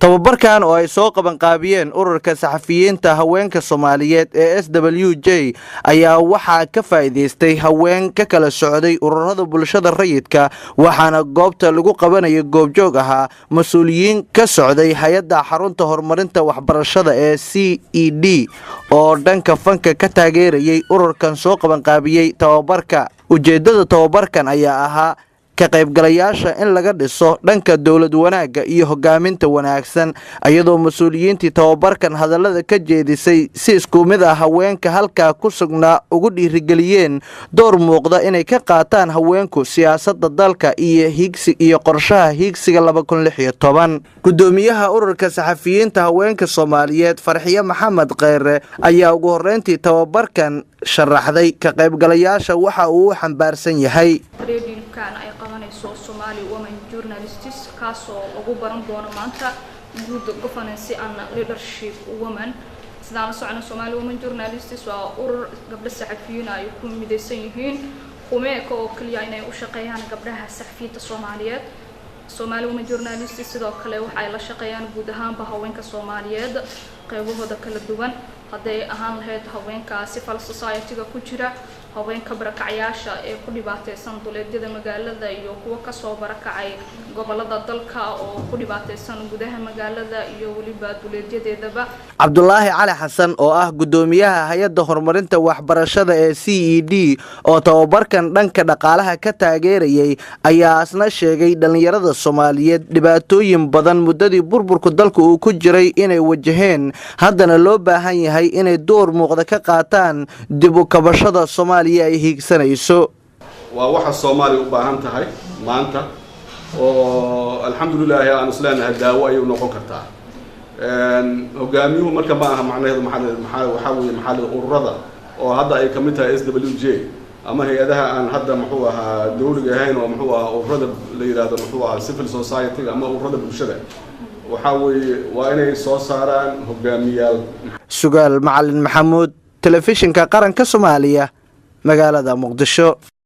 tababarkan oo ay soo qaban qaabiyeen ururka saxafiyiinta haweenka Soomaaliyeed ee SWJ ayaa waxaa ka faa'iideystay haween ka kala socday ururada bulshada rayidka waxaana goobta lagu qabanayay goobjoog ahaa mas'uuliyiin ka socday hay'adda xarunta horumarinta waxbarashada ee CED oo dhanka fanka ka taageerayay ururkan soo qaban qaabiyay tababarka. Ujeedada tababarkan ayaa ahaa ka qaybgalayaasha in laga dhiso dhanka dawlad wanaagga iyo hogaaminta wanaagsan iyadoo mas'uuliyiintii tababarkan hadallada ka jeedisay si isku mid ah haweenka halka ku sugnaa ugu dhiirigeliyeen door muuqda inay ka qaataan haweenku siyaasadda dalka iyo qorshaha higsiga 2016. Gudoomiyaha ururka saxafiyiinta haweenka Soomaaliyeed Farxiyo Maxamed Kheyre ayaa ugu horeyntii tababarkan sharaxday ka qaybgalayaasha waxa uu xambaarsan yahay. Somali women journalists kaasoo ugu baran doono maanta good governance and leadership women sidaan socona Somali women journalists waa urur gabdho saxafiyiin ay ku midaysan yihiin qumeeka oo kaliya inay u shaqeeyaan gabdhaha saxafiyiinta Soomaaliyeed. Somali women journalists sidoo kale waxay la shaqeeyaan guud ahaan haweenka Soomaaliyeed qaybahooda kala duwan haday ahaan lahayd haweenka civil society-ga ku jira haweenka barakacayaasha ee ku dhibaataysan duleedyada magaalada iyo kuwa ka soo barakacay gobolada dalka oo ku dhibaataysan gudaha magaalada iyo waliba duleedyadeedaba. Cabdullaahi Cali Xasan oo ah gudoomiyaha hay'adda horumarinta waxbarashada ee CED oo tababarkan dhanka dhaqaalaha ka taageerayay ayaa asna sheegay dhalinyarada Soomaaliyeed dhibaatooyin badan muddadii burburka dalka uu ku jiray inay wajaheen haddana loo baahan yahay inay door muuqda ka qaataan dib u kabashada Soomaaliya ay hiigsanayso. waa waxa Soomaaliya u baahan tahay maanta oo alxamdulillah aan islaanahay daawo ay noqon kartaa hogaamiyuhu marka ma aha macnaheedu maxaa ururada oo hadda ay kamid tahay SWJ ama hay'adaha aan hadda muxuu ahaa dawliga ahayn oo muxuu ahaa ururada la yiraahdo muxuu ahaa civil society ama ururada bulshada waxa weeye waa inay soo saaraan hogaamiyaal. Sugaal Macalin Maxamuud, telefishinka qaranka Soomaaliya, magaalada Muqdisho.